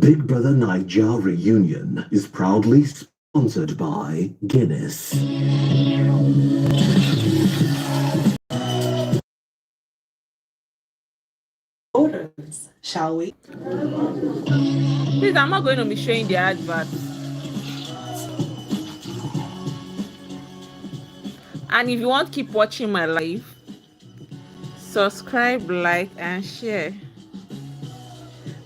Big Brother Naija reunion is proudly sponsored by Guinness. Orders, shall we? Please, I'm not going to be showing the adverts. And if you want to keep watching my live, subscribe, like, and share.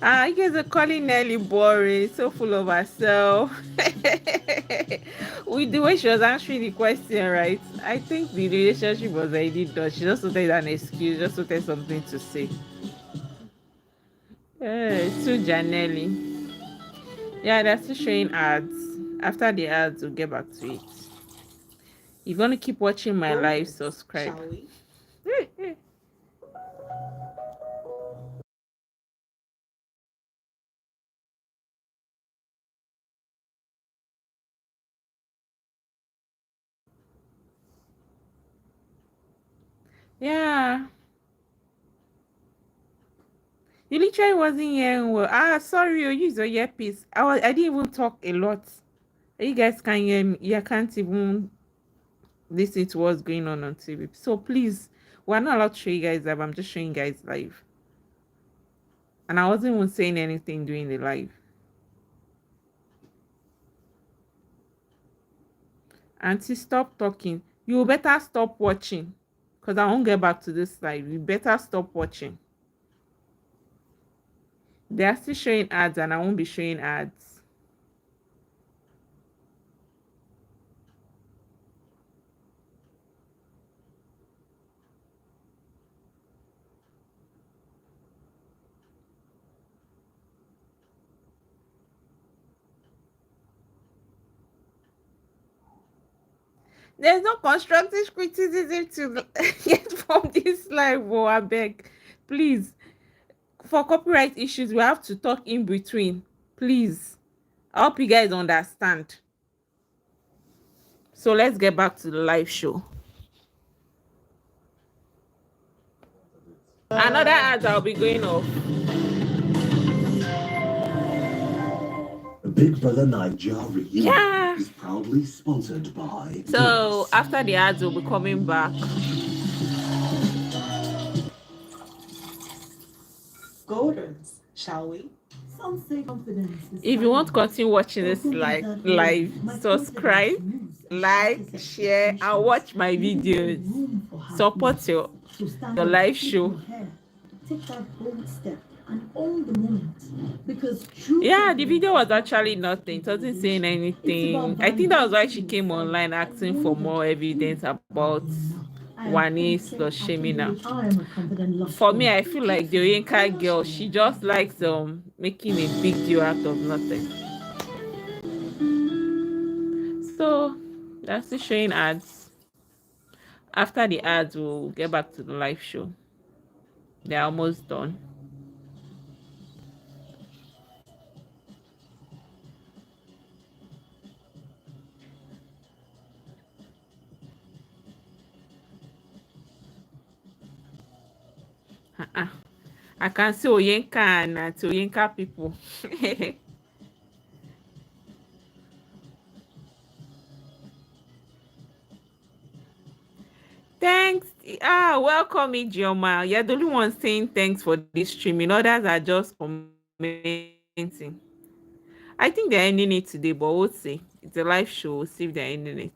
You guys are calling Nelly boring, so full of herself. With the way she was answering the question, right? I think the relationship was already done. She just wanted an excuse, just wanted something to say. So Janelli. Yeah, they're still showing ads. After the ads, we'll get back to it. You're gonna keep watching my live, subscribe. Shall we? Yeah. You literally wasn't hearing well. Sorry, you use your earpiece. I didn't even talk a lot. You guys can hear me. You can't even listen to what's going on TV. So please, we're not allowed to show you guys live. I'm just showing you guys live. And I wasn't even saying anything during the live. Auntie, stop talking. You better stop watching. Because I won't get back to this live. You better stop watching. They are still showing ads and I won't be showing ads. There's no constructive criticism to get from this live, oh, I beg. Please, for copyright issues, we have to talk in between. Please. I hope you guys understand. So let's get back to the live show. Another ad I'll be going off. Big Brother Naija reunion is proudly sponsored by. So after the ads, we'll be coming back. Orders, shall we? If you want to continue watching this live, subscribe, like, share, and watch my videos. Support your live show. Take that bold step and own the moment, because the video was actually nothing. It wasn't saying anything. I think that was why she came online asking for more evidence about Wanis plus Shemina. For me, I feel like the Oyenka girl, she just likes making a big deal out of nothing. So that's the showing ads. After the ads, we'll get back to the live show. They're almost done. I can see Oyenka and Oyenka people. Thanks. Welcome, Ijeoma. You're the only one saying thanks for this streaming. Others are just commenting. I think they're ending it today, but we'll see. It's a live show. We'll see if they're ending it.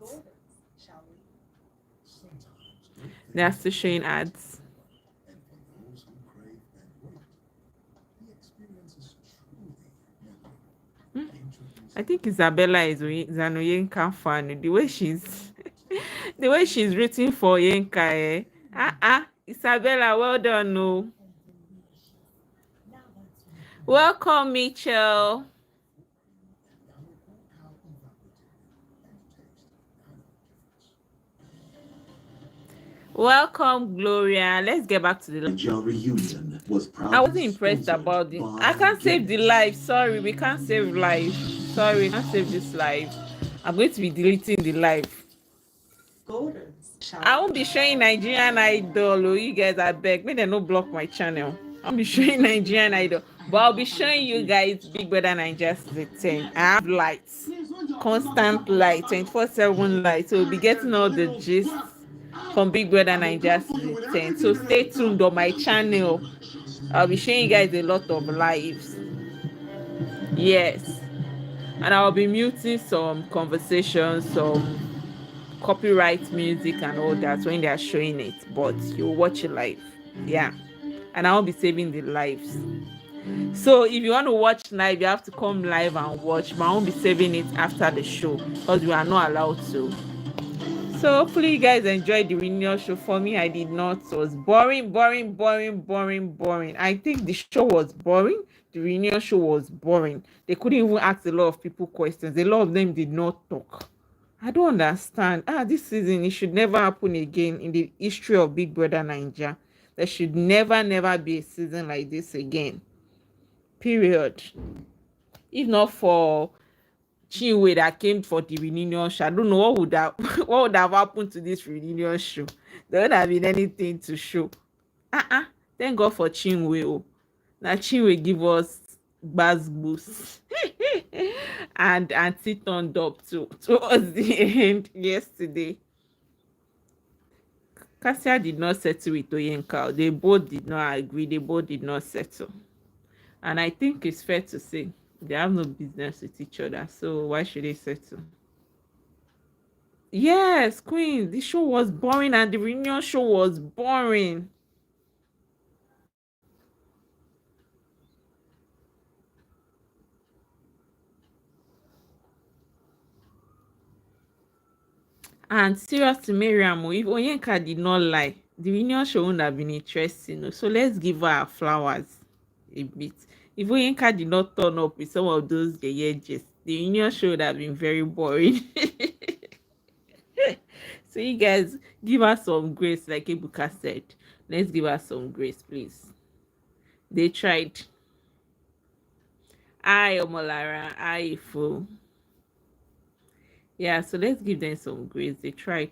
They're still showing ads. I think Isabella is an Oyenka fan. The way she's the way she's rooting for Oyenka. Isabella, well done. No. Welcome, Mitchell. Welcome, Gloria. Let's get back to the reunion. I wasn't impressed about it. I can't save the live. Sorry, we can't save live. Sorry, we can't save this live. I'm going to be deleting the live. I won't be showing Nigerian Idol. You guys, I beg. May they not block my channel. I'll be showing Nigerian Idol, but I'll be showing you guys Big Brother Naija season 10. I have lights, constant light, 24/7 light. So we'll be getting all the gist from Big Brother Naija season 10. So stay tuned on my channel. I'll be showing you guys a lot of lives. Yes. And I'll be muting some conversations, some copyright music and all that when they are showing it, but you'll watch it live. Yeah. And I'll be saving the lives. So if you want to watch live, you have to come live and watch, but I won't be saving it after the show because we are not allowed to. So hopefully you guys enjoyed the reunion show. For me, I did not. It was boring. I think the show was boring. The reunion show was boring. They couldn't even ask a lot of people questions. A lot of them did not talk. I don't understand. This season, it should never happen again in the history of Big Brother Naija. There should never be a season like this again. Period. If not for Chinwe that came for the reunion show, I don't know what would have happened to this reunion show. There would have been anything to show. Thank God for Chinwe. Oh. Now Chinwe give us buzz boost. And Auntie turned up towards the end yesterday. Cassia did not settle with Oyenka. They both did not agree. They both did not settle. And I think it's fair to say they have no business with each other. So why should they settle? Yes, Queen, the show was boring and the reunion show was boring. And serious to Miriam, if Oyenka did not lie, the reunion show wouldn't have been interesting. So let's give her flowers a bit. If Oyenka did not turn up with some of those years, the reunion show would have been very boring. So you guys give her some grace, like Ebuka said. Let's give her some grace, please. They tried. I Omolara, I Ifo. Yeah, so let's give them some grace. They tried.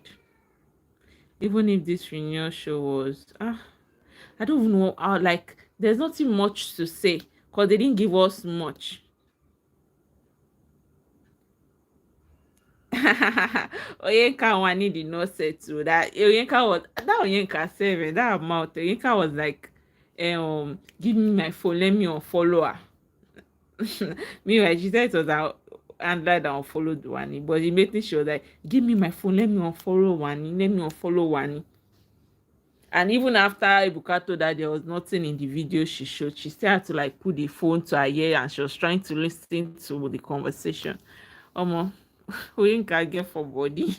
Even if this reunion show was I don't even know how, like, there's nothing much to say because they didn't give us much. Oyenka Wani did not settle that. Oyenka 7, that amount. Oyenka was like, give me my phone, let me unfollow her. Meanwhile, she said it was out and that unfollowed Wani, but he made sure that give me my phone, let me unfollow Wani. And even after Ebuka told that there was nothing in the video she showed, she still had to like put the phone to her ear and she was trying to listen to the conversation. We can get for body.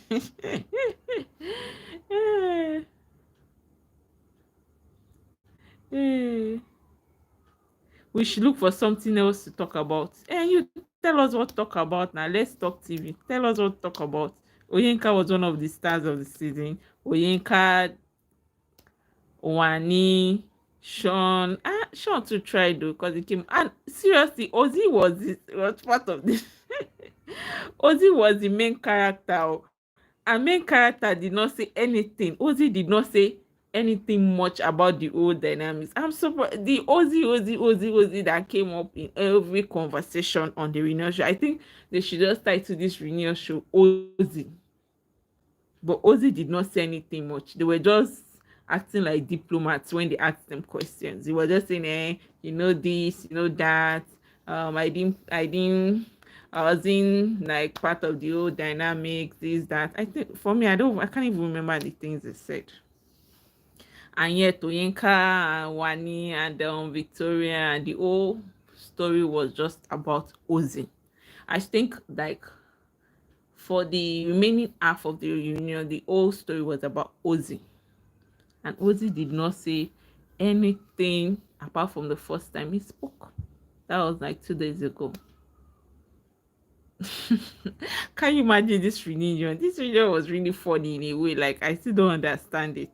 We should look for something else to talk about. You tell us what to talk about now. Let's talk TV. Tell us what to talk about. Oyenka was one of the stars of the season. Oyenka, Wani, Sean. Sean too tried though because he came. And seriously, Ozzy was part of this. Ozzy was the main character. And main character did not say anything. Ozzy did not say anything much about the old dynamics. I'm surprised. The Ozzy that came up in every conversation on the reunion show. I think they should just title this reunion show Ozzy. But Ozzy did not say anything much. They were just acting like diplomats when they asked them questions. He was just saying, you know this, you know that. I was in like part of the old dynamics, this, that. I think for me, I can't even remember the things they said. And yet Oyenka and Wani and Victoria and the whole story was just about Ozzy. I think like for the remaining half of the reunion, the whole story was about Ozzy. And Ozzy did not say anything apart from the first time he spoke. That was like 2 days ago. Can you imagine this reunion? This reunion was really funny in a way. Like, I still don't understand it.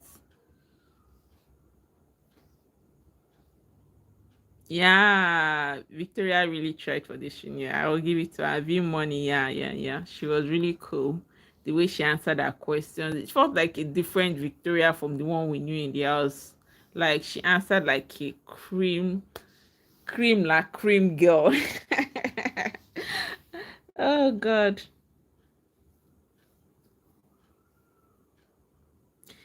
Yeah, Victoria really tried for this reunion. I will give it to her. V-Money, yeah. She was really cool. The way she answered her questions, it felt like a different Victoria from the one we knew in the house Like she answered like a cream girl. Oh God.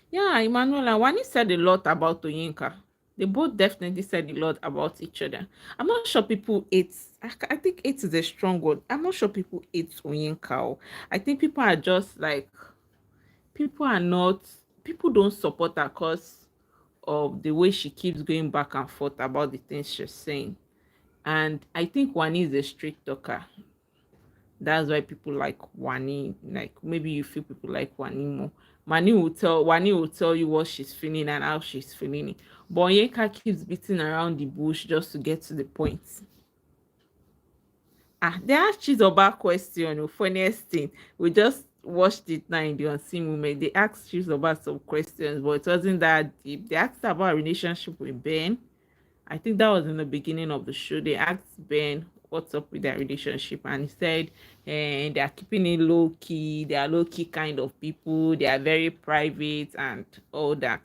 Yeah, Emmanuel and Wani said a lot about Oyinka. They both definitely said a lot about each other. I'm not sure people hate. I think hate is a strong word. I'm not sure people hate Oyinka. I think people are just like people are not. People don't support her because of the way she keeps going back and forth about the things she's saying. And I think Wani is a straight talker. That's why people like Wani. Like maybe you feel people like Wani more. Wani will tell you what she's feeling and how she's feeling it. But Onyeka keeps beating around the bush just to get to the point. They asked Chizoba question. Funniest thing, we just watched it now in the unseen moment. They asked Chizoba some questions, but it wasn't that deep. They asked her about a relationship with Ben. I think that was in the beginning of the show. They asked Ben what's up with their relationship, and he said, they are keeping it low key. They are low key kind of people. They are very private and all that.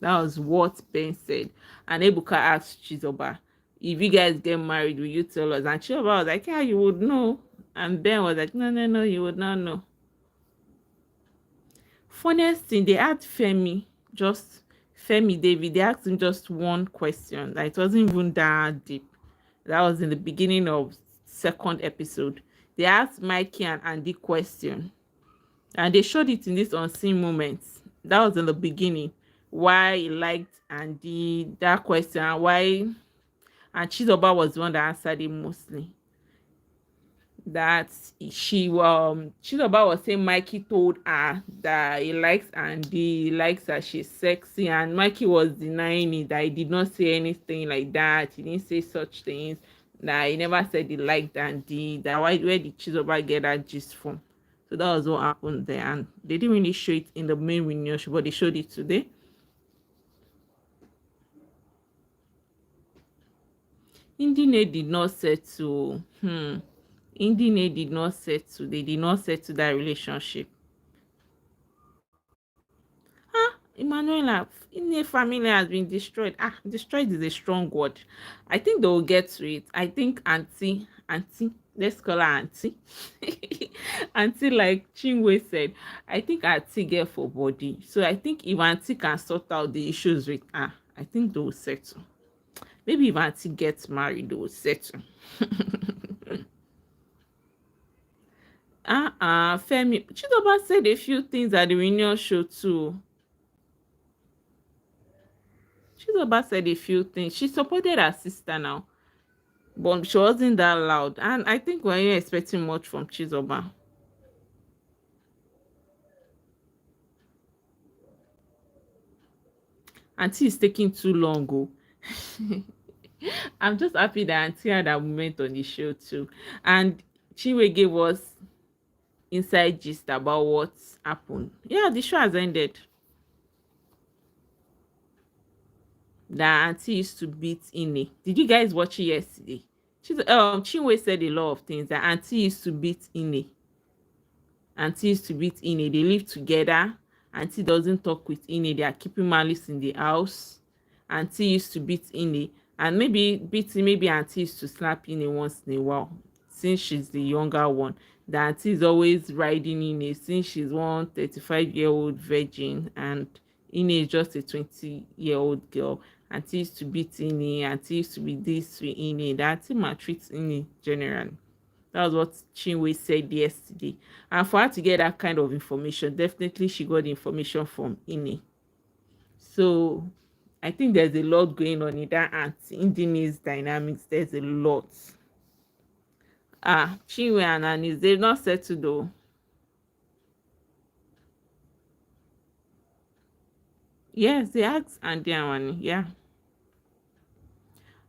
That was what Ben said. And Ebuka asked Chizoba, if you guys get married, will you tell us? And Chizoba was like, yeah, you would know. And Ben was like, no, you would not know. Funniest thing, they asked Femi David, they asked him just one question. Like, it wasn't even that deep. That was in the beginning of second episode. They asked Mikey and Andy question. And they showed it in this unseen moment. That was in the beginning. Why he liked Andy, that question, and why, and Chizoba was the one that answered it mostly. That Chizoba was saying Mikey told her that he likes Andy, he likes her, she's sexy, and Mikey was denying it, that he did not say anything like that. He didn't say such things, that he never said he liked Andy. That where did Chizoba get that gist from? So that was what happened there, and they didn't really show it in the main reunion show, but they showed it today. Indine did not settle. Indine did not settle. They did not settle that relationship. Emanuela, Ine family has been destroyed. Destroyed is a strong word. I think they will get to it. I think auntie, let's call her auntie. Auntie, like Chinwe said, I think auntie get for body. So I think if auntie can sort out the issues with her, I think they will settle. Maybe if auntie gets married, they will settle. Femi, Chizoba said a few things at the reunion show too. Chizoba said a few things. She supported her sister now, but she wasn't that loud. And I think we're expecting much from Chizoba. Auntie is taking too long, oh. I'm just happy that Auntie had that moment on the show too. And Chinwe gave us inside gist about what happened. Yeah, the show has ended. That Auntie used to beat Ine. Did you guys watch it yesterday? Chinwe said a lot of things, that Auntie used to beat Ine. Auntie used to beat Ine. They live together. Auntie doesn't talk with Ine. They are keeping malice in the house. Auntie used to beat Ine. And maybe Auntie used to slap Ine once in a while, since she's the younger one. The Auntie is always riding Ine, since she's one 35-year-old virgin and Ine is just a 20-year-old girl. Auntie used to beat Ine. Auntie used to be this with Ine. The Auntie maltreats Ine generally. That was what Chinwe said yesterday. And for her to get that kind of information, definitely she got the information from Ine. So I think there's a lot going on in that Auntie Indine's dynamics. There's a lot. Chinwe and Anis, they've not settled though. Yes, they asked Andy and Wani. Yeah.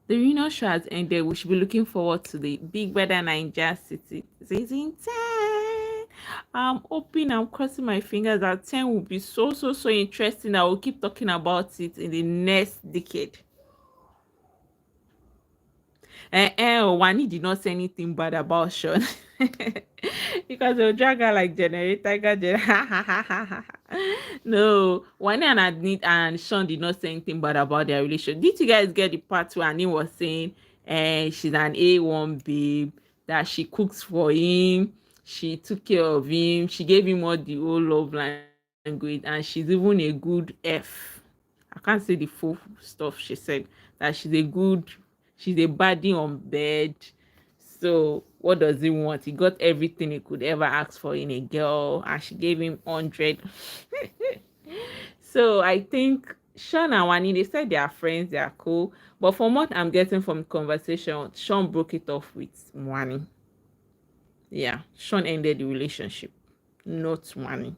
The reunion show has ended. We should be looking forward to the Big Brother Naija season 10. I'm hoping, I'm crossing my fingers that 10 will be so interesting that we'll keep talking about it in the next decade. Wani did not say anything bad about Sean. because they'll drag her like generator. No, Wani and Adnit and Sean did not say anything bad about their relationship. Did you guys get the part where Annie was saying, she's an A1 babe, that she cooks for him, she took care of him, she gave him all the whole love language, and she's even a good F. I can't say the full stuff she said, that she's a baddie on bed. So what does he want? He got everything he could ever ask for in a girl, and she gave him 100. So I think Sean and Wani, they said they are friends, they are cool. But from what I'm getting from the conversation, Sean broke it off with Wani. Yeah, Sean ended the relationship, not Wani.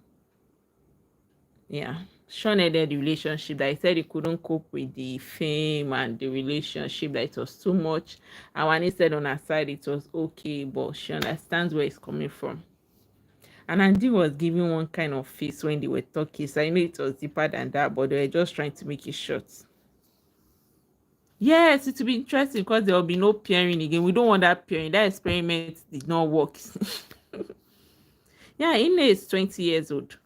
Yeah, Sean ended the relationship. That he said he couldn't cope with the fame and the relationship, that it was too much. And Wani said on her side it was okay, but she understands where it's coming from. And Andy was giving one kind of face when they were talking. So I know it was deeper than that, but they were just trying to make it short. Yes, it will be interesting because there will be no pairing again. We don't want that pairing. That experiment did not work. Yeah, Ine is 20 years old.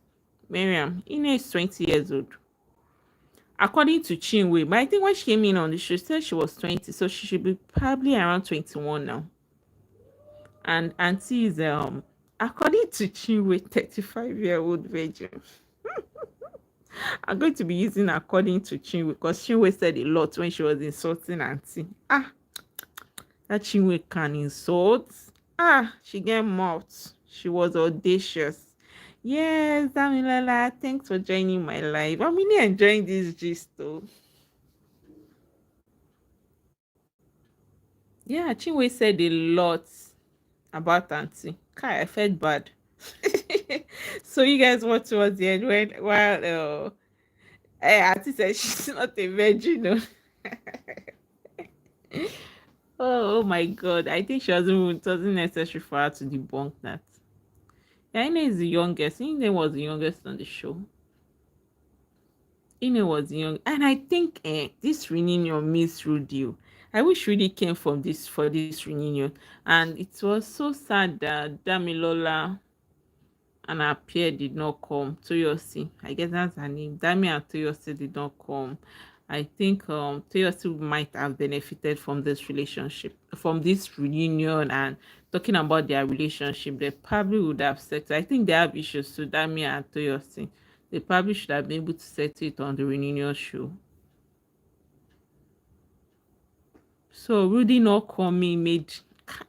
Miriam, Ine is 20 years old. According to Chinwe, but I think when she came in on the show, she said she was 20, so she should be probably around 21 now. And Auntie is according to Chinwe, 35-year-old virgin. I'm going to be using according to Chinwe because Chinwe said a lot when she was insulting Auntie. That Chinwe can insult. She get mouthed. She was audacious. Yes, Damilala, thanks for joining my live. I'm really enjoying this gist though. Yeah, Chinwe said a lot about Auntie. I felt bad. So you guys watch towards the end while Auntie said she's not a virgin. No? Oh my god. I think it wasn't necessary for her to debunk that. Yeah, Ine is the youngest. Ine was the youngest on the show. Ine was young. And I think this reunion means Rudy. I wish Rudy came for this reunion. And it was so sad that Damilola and her peer did not come. Toyosi, I guess that's her name. Dami and Toyosi did not come. I think Toyosi might have benefited from this relationship, from this reunion, and talking about their relationship. They probably would have settled. I think they have issues. So Dami and Toyosi, they probably should have been able to settle it on the reunion show. So Rudy not coming made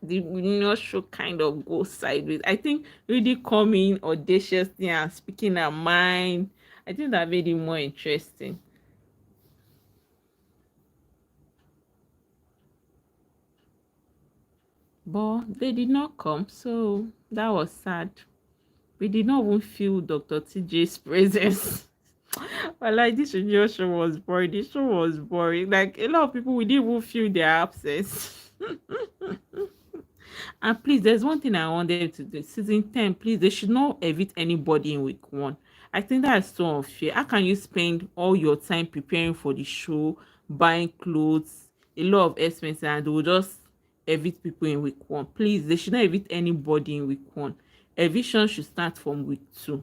the reunion show kind of go sideways. I think Rudy coming audaciously and speaking her mind, I think that made it more interesting. But they did not come, so that was sad. We did not even feel Dr. TJ's presence. But like this radio show was boring. This show was boring. Like a lot of people, we didn't even feel their absence. And please, there's one thing I wanted to do. Season 10, please, they should not evict anybody in week 1. I think that's so unfair. How can you spend all your time preparing for the show, buying clothes, a lot of expenses, and they will just evict people in week 1? Please, they should not evict anybody in week 1. Eviction should start from week 2.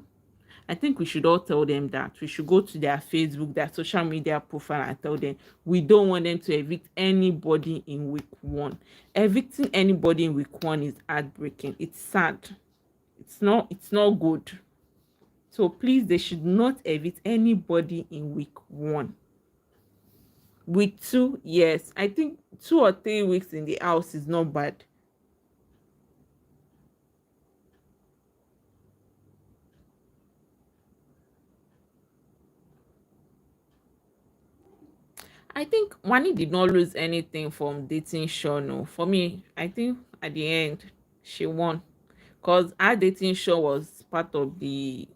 I think we should all tell them that. We should go to their Facebook, their social media profile, and tell them we don't want them to evict anybody in week 1. Evicting anybody in week 1 is heartbreaking. It's sad. It's not good. So please, they should not evict anybody in week 1. Week 2, yes. I think 2 or 3 weeks in the house is not bad. I think Wani did not lose anything from dating Sean. No. For me, I think at the end, she won. Because our dating show was part of the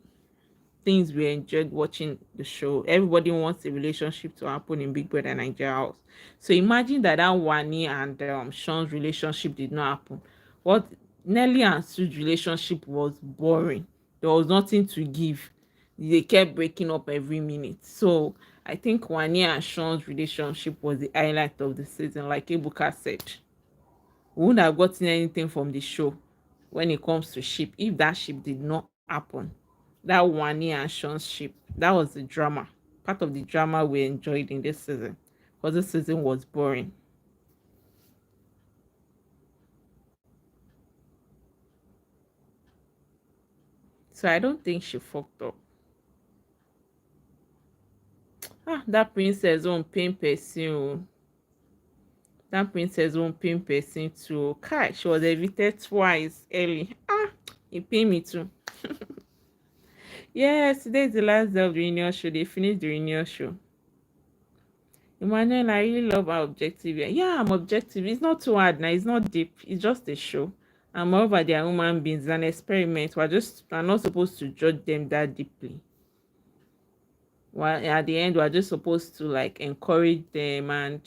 things we enjoyed watching the show. Everybody wants a relationship to happen in Big Brother Naija house. So imagine that Wani and Sean's relationship did not happen. What Nelly and Sue's relationship was boring. There was nothing to give. They kept breaking up every minute. So I think Wani and Sean's relationship was the highlight of the season, like Ebuka said. We wouldn't have gotten anything from the show when it comes to ship. If that ship did not happen, that Wani and Sean's ship, that was the drama. Part of the drama we enjoyed in this season. Because this season was boring. So I don't think she fucked up. That princess won't pain person. That princess won't pain person too. Kai, she was evicted twice early. It pain me too. Yes, today is the last day of the reunion show. They finished the reunion show. Emmanuel, I really love our objective. Yeah, I'm objective. It's not too hard now. It's not deep. It's just a show. And moreover, they are human beings. An experiment. We're not supposed to judge them that deeply. Well, at the end, we're just supposed to like encourage them, and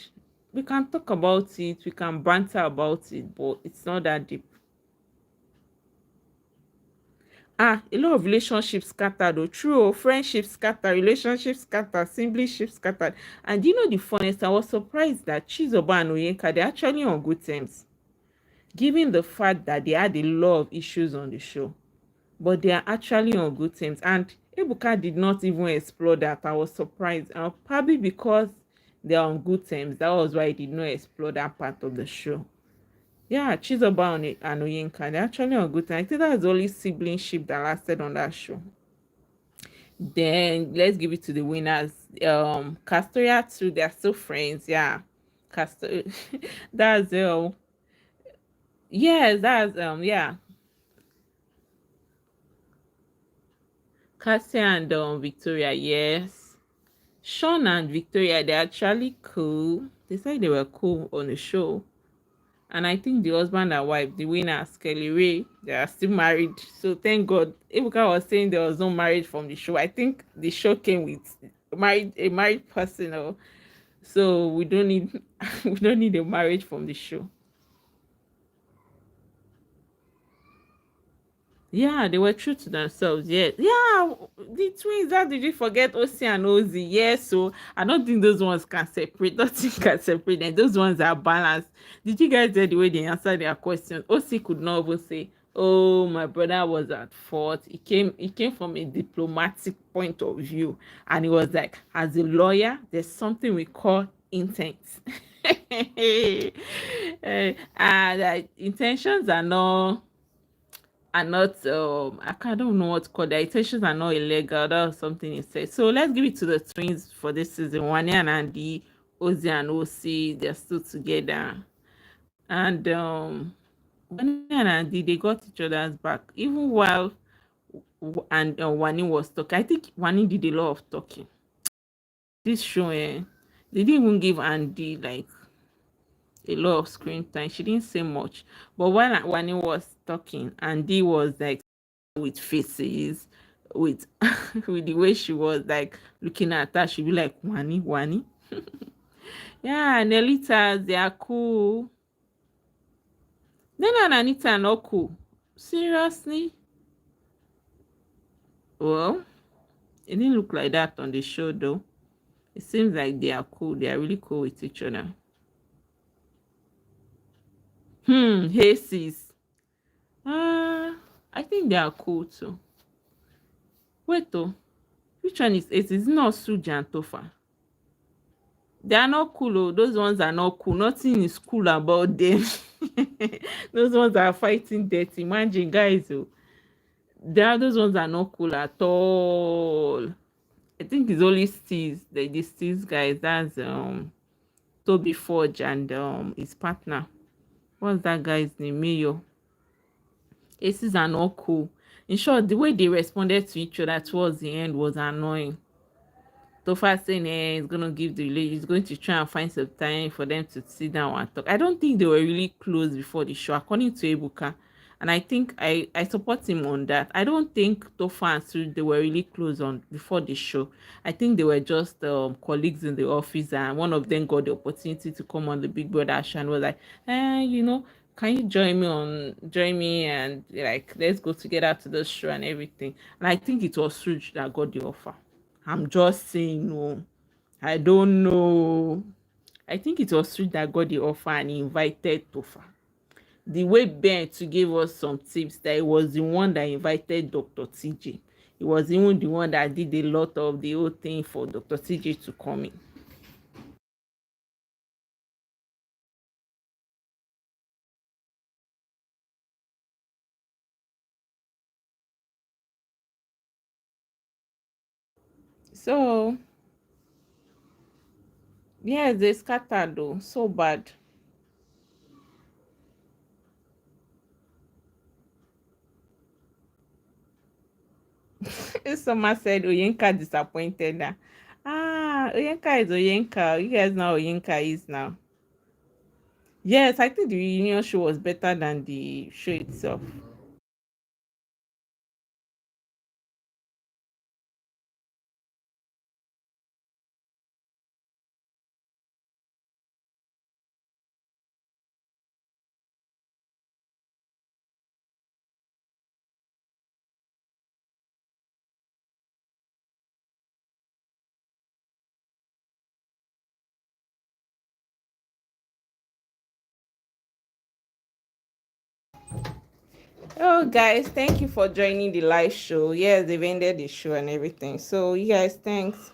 we can talk about it. We can banter about it, but it's not that deep. A lot of relationships scattered, though. True, friendships scattered, relationships scattered, siblings scattered. And you know the funniest, I was surprised that Chizoba and Oyenka, they're actually on good terms, given the fact that they had a lot of issues on the show. But they are actually on good terms. And Ebuka did not even explore that. I was surprised. Probably because they are on good terms. That was why he did not explore that part of the show. Yeah, Chizoba and Oyenka, they're actually on good terms. I think that's the only sibling ship that lasted on that show. Then let's give it to the winners. Castoria too, they're still friends. Yeah. That's yes, that's yeah. Cassia and Victoria, yes. Sean and Victoria, they're actually cool. They said they were cool on the show. And I think the husband and wife, the winners, Kelly Ray, they are still married. So thank God. Ebuka was saying there was no marriage from the show. I think the show came with a married person. So we don't need a marriage from the show. Yeah, they were true to themselves. Yeah, the twins. How did you forget Osi and Ozzy? Yes, so I don't think those ones can separate. Nothing can separate them. Those ones are balanced. Did you guys hear the way they answered their questions? Osi could not even say, "Oh, my brother was at fault." He came from a diplomatic point of view, and he was like, as a lawyer, there's something we call intent. And intentions are not I don't know what to call. Their intentions are not illegal. That was something he said. So let's give it to the twins for this season. Wani and Andy, Ozzy and Osi, they're still together. And Wani and Andy, they got each other's back. Even while Wani was talking. I think Wani did a lot of talking. This show, they didn't even give Andy like a lot of screen time. She didn't say much. But while Wani was talking, Andy was like with faces, with with the way she was like looking at her, she'd be like, Wani. Yeah, Nelitas, they are cool. Nena and Anita are not cool. Seriously? Well, it didn't look like that on the show though. It seems like they are cool. They are really cool with each other. Hey sis. I think they are cool too. Wait though. Which one is it? It's not Suji and Tofa. They are not cool. Oh. Those ones are not cool. Nothing is cool about them. Those ones are fighting death. Imagine, guys. Oh. Those ones are not cool at all. I think it's only Steez. The Steez guys. That's Toby Forge and his partner. What's that guy's name? Mayo. Aces are not cool. In short, the way they responded to each other towards the end was annoying. Tofa saying he's going to give the village, he's going to try and find some time for them to sit down and talk. I don't think they were really close before the show, according to Ebuka. And I think I support him on that. I don't think Tofa and Sue, they were really close on before the show. I think they were just colleagues in the office, and one of them got the opportunity to come on the Big Brother show and was like, can you join me and like let's go together to the show and everything. And I think it was Suj that got the offer. I'm just saying no. I don't know. I think it was Suj that got the offer and he invited Tofa. the way Ben to give us some tips that he was the one that invited Dr. TJ. He was even the one that did a lot of the whole thing for Dr. TJ to come in. So yes, they scattered though, so bad. Someone said Oyenka disappointed her. Oyenka is Oyenka. You guys know how Oyenka is now. Yes, I think the reunion show was better than the show itself. Oh, guys, thank you for joining the live show. Yes, they've ended the show and everything. So, you guys, thanks.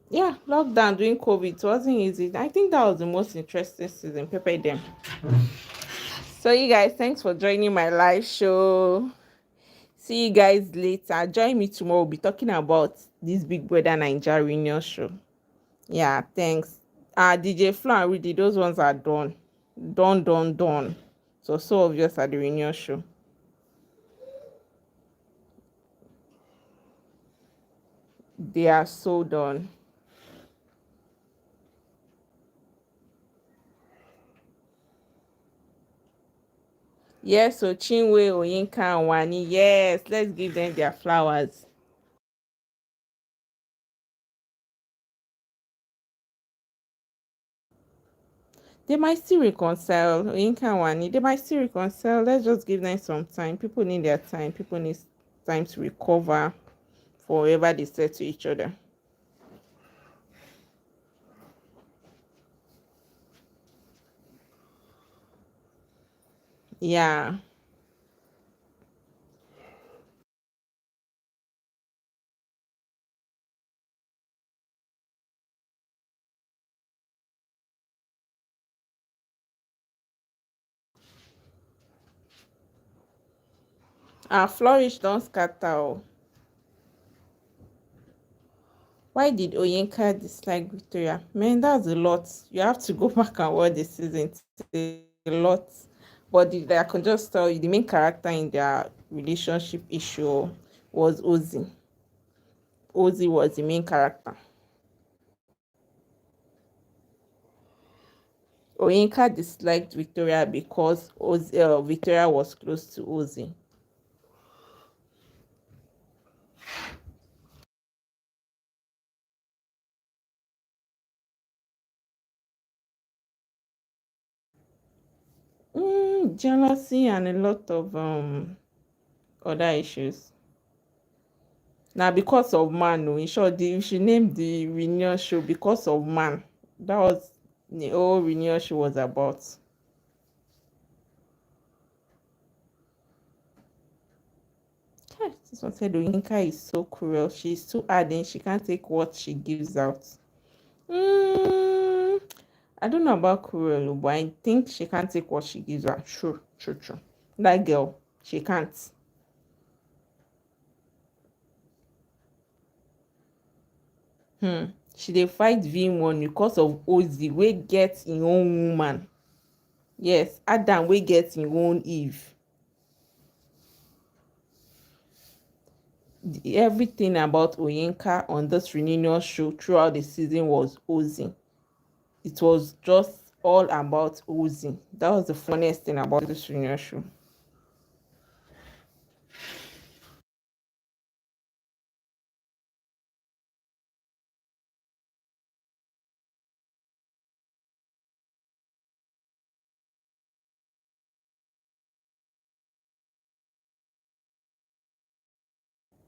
Yeah, lockdown during COVID, it wasn't easy. I think that was the most interesting season. Prepare them. So, you guys, thanks for joining my live show. See you guys later. Join me tomorrow. We'll be talking about this Big Brother Naija reunion show. Yeah, thanks. DJ Flo and Rudy, those ones are done. Done. So obvious at the reunion show. They are so done. Yes, so Chinwe, Oyinka, and Wani. Yes, let's give them their flowers. They might still reconcile. Oyinka and Wani, they might still reconcile. Let's just give them some time. People need their time. People need time to recover for whatever they said to each other. Yeah. Flourish don't scatter. Oh. Why did Oyinka dislike Victoria? Man, that's a lot. You have to go back and watch the season. It's a lot. But I can just tell you the main character in their relationship issue was Ozzy. Ozzy was the main character. Oyinka disliked Victoria because Victoria was close to Ozzy. Jealousy and a lot of other issues. Now, because of man, no, in short, we should name the reunion show because of man. That was the whole reunion show was about. This one said Oyinka is so cruel. She's too ardent. She can't take what she gives out. Mm, I don't know about cruel, but I think she can't take what she gives out. True. That girl, she can't. She dey fight V1 because of Ozzy wey get im own woman. Yes, Adam wey get im own Eve. Everything about Oyinka on this reunion show throughout the season was Ozzy. It was just all about Ozzy. That was the funniest thing about this reunion show.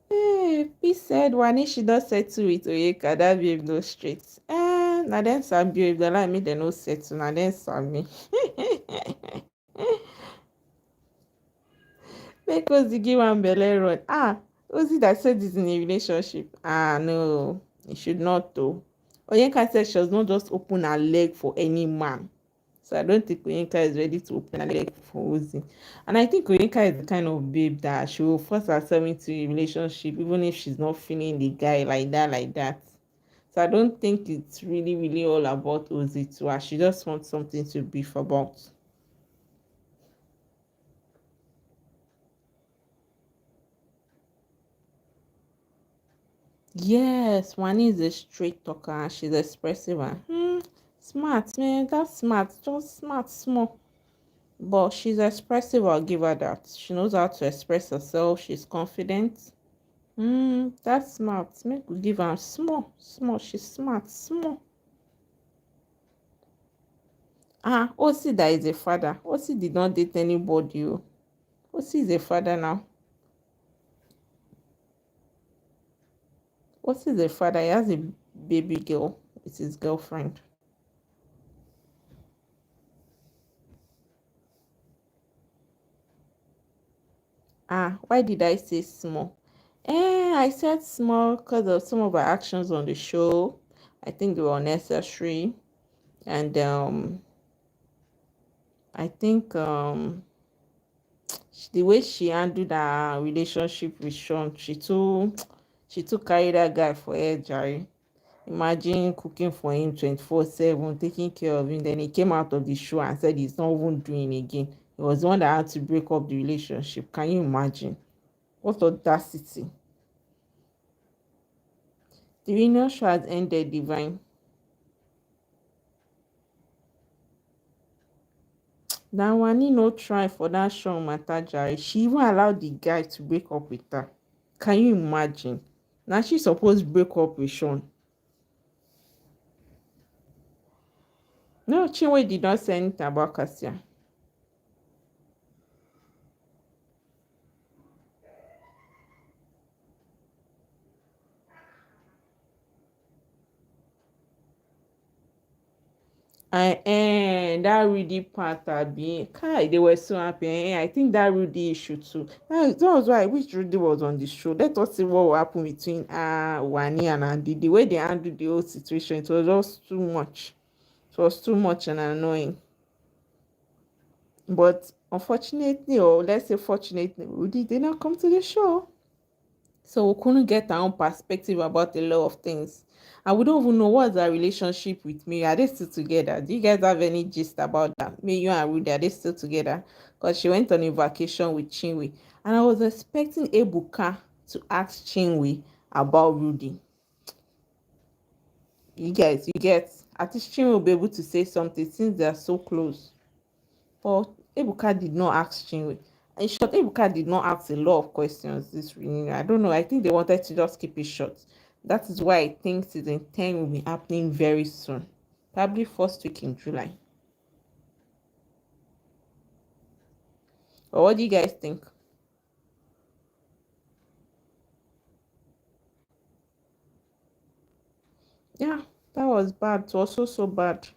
Hey, P said Wani should not settle with Oyinka. That babe no straight. Na then sabi if they like me, they no settle. Na then sabi. Make Ozzy give one belle run. Ozzy that said this in a relationship. No, it should not though. Oyenka said she does not just open her leg for any man. So I don't think Oyenka is ready to open her leg for Ozzy. And I think Oyenka is the kind of babe that she will force herself into a relationship even if she's not feeling the guy like that. So I don't think it's really, really all about Ozzy to her. She just wants something to beef about. Yes, Wani is a straight talker and she's expressive and smart, man. That's smart, just smart, small. But she's expressive, I'll give her that. She knows how to express herself, she's confident. That's smart. Make we give her small, small. She's smart, small. Osi that is a father. Osi did not date anybody. Osi is a father now. Osi is a father. He has a baby girl with his girlfriend. Why did I say small? I said small because of some of our actions on the show. I think they were unnecessary. And I think the way she handled her relationship with Sean, she too carry that guy for her, Jerry. Imagine cooking for him 24/7, taking care of him. Then he came out of the show and said he's not even doing it again. He was the one that had to break up the relationship. Can you imagine? What audacity. The reunion show has ended, Divine. That Wani no try for that show matter, Jerry. She even allowed the guy to break up with her. Can you imagine? Now she supposed to break up with Sean. No, Chinwe did not say anything about Cassia. That Rudy part being Kai, they were so happy. I think that Rudy issue too. That was why I wish Rudy was on the show. Let us see what will happen between Wani and Andy. The way they handled the whole situation, it was just too much. It was too much and annoying. But unfortunately, or let's say fortunately, Rudy did not come to the show. So we couldn't get our own perspective about a lot of things. And we don't even know what's our relationship with me. Are they still together? Do you guys have any gist about that? Me, you and Rudy, are they still together? Because she went on a vacation with Chinwe. And I was expecting Ebuka to ask Chinwe about Rudy. You guys, you get, at least Chinwe will be able to say something since they are so close. But Ebuka did not ask Chinwe. In short, Ebuka did not ask a lot of questions this reunion. I don't know. I think they wanted to just keep it short. That is why I think season 10 will be happening very soon. Probably first week in July. But what do you guys think? Yeah, that was bad. It was so bad.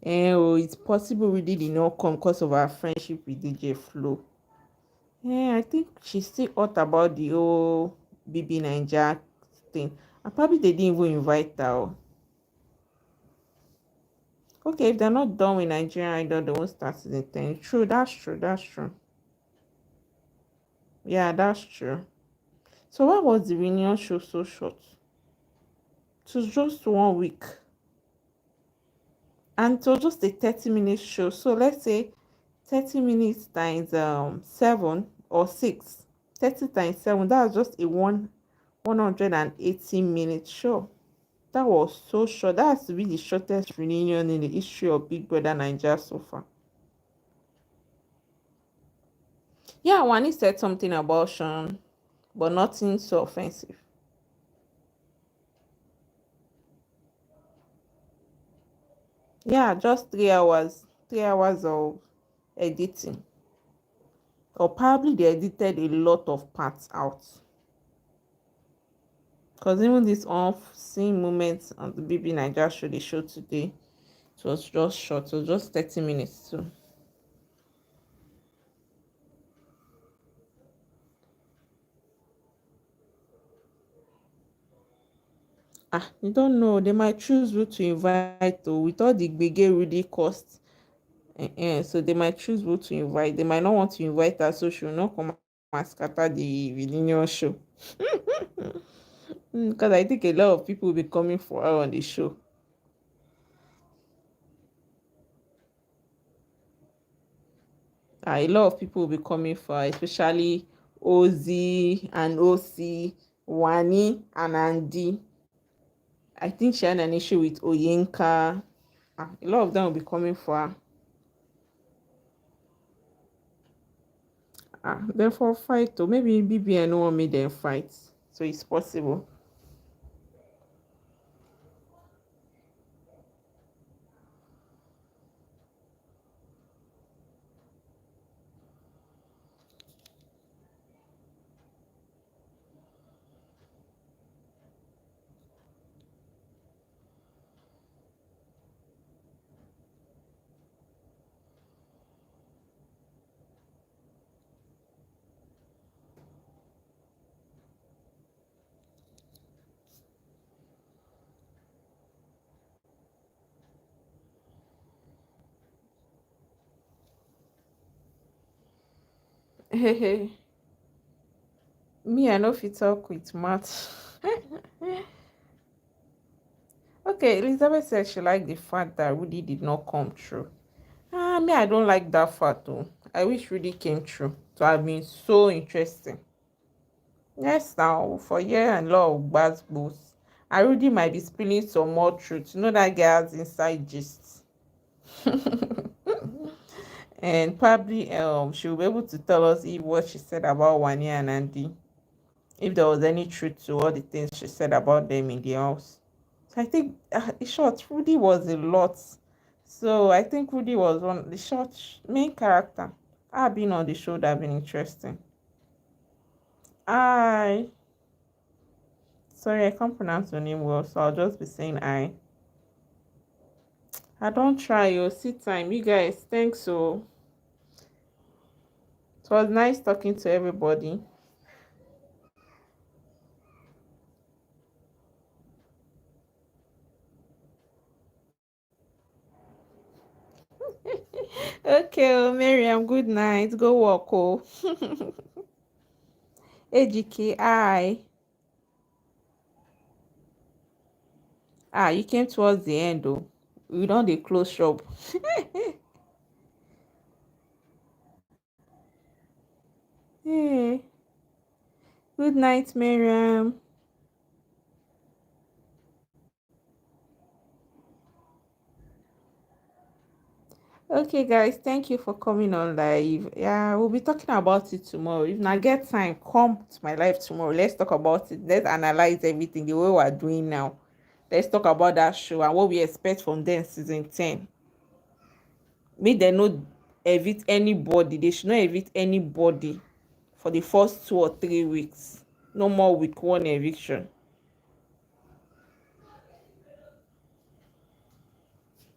It's possible we did not come because of our friendship with DJ Flo. I think she's still hot about the whole BBNaija thing. And probably they didn't even invite her. Okay, if they're not done with Nigerian Idol, they won't start season 10. True, that's true, that's true. Yeah, that's true. So why was the reunion show so short? It was just 1 week. And it was just a 30-minute show. So let's say 30 minutes times 7 or 6. 30 times 7, that's just a 180-minute show. That was so short. That has to be the shortest reunion in the history of Big Brother Naija so far. Yeah, Wani said something about Sean, but nothing so offensive. Yeah, just 3 hours. 3 hours of editing. Or probably they edited a lot of parts out. Because even this on-scene moments on the BBNaija show they showed today, it was just short. It was just 30 minutes too. You don't know. They might choose who to invite though. With all the gbege really cost. So they might choose who to invite. They might not want to invite her, so she will not come and scatter the reunion show. Because I think a lot of people will be coming for her on the show. A lot of people will be coming for her, especially Ozzy and OC, Wani and Andy. I think she had an issue with Oyenka. A lot of them will be coming for her. Therefore fight, or maybe BBN won't make them fight, so it's possible. Me, I know if you talk with Matt. Okay, Elizabeth said she liked the fact that Rudy did not come true. Me, I don't like that fact though. I wish Rudy came true. To have been so interesting. Yes, now for year and law of bad boost. And Rudy might be spilling some more truth. You know that girl's inside gist. And probably she'll be able to tell us if what she said about Wani and Andy, if there was any truth to all the things she said about them in the house. So I think in short, Rudy was a lot. So I think Rudy was one of the short main character. I've been on the show that have been interesting. I sorry, I can't pronounce your name well, so I'll just be saying I don't try. You see time, you guys. Thanks. So it was nice talking to everybody. Okay, Miriam, good night. Go walk, oh. AGK, you came towards the end, though. We don't dey close shop. Hey, good night, Miriam. Okay, guys, thank you for coming on live. Yeah, we'll be talking about it tomorrow. If not get time, come to my live tomorrow. Let's talk about it. Let's analyze everything the way we're doing now. Let's talk about that show and what we expect from them season 10. Make them not evict anybody. They should not evict anybody for the first 2 or 3 weeks. No more week one eviction.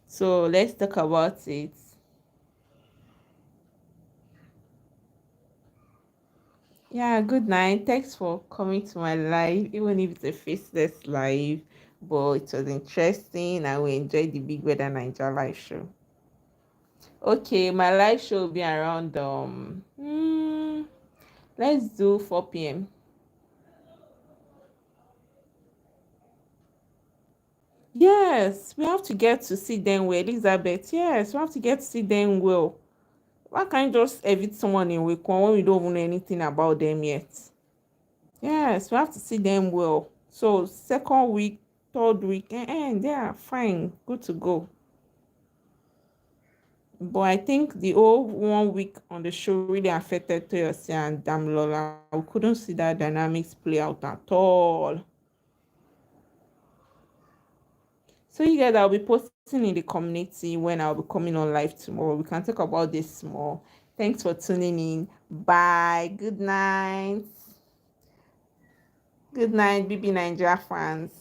So let's talk about it. Yeah, good night. Thanks for coming to my live, even if it's a faceless live, but it was interesting and we enjoyed the BigBrothernaija live show. Okay, my live show will be around let's do 4 p.m. Yes, we have to get to see them well, Elizabeth. Yes, we have to get to see them well. Why can't you just evict someone in week one when we don't even know anything about them yet? Yes, we have to see them well. So second week, third week, they are fine, good to go. But I think the whole 1 week on the show really affected Toyosi and Damlola. We couldn't see that dynamics play out at all. So you guys, I'll be posting in the community when I'll be coming on live tomorrow. We can talk about this more. Thanks for tuning in. Bye. Good night. Good night, BBNaija fans.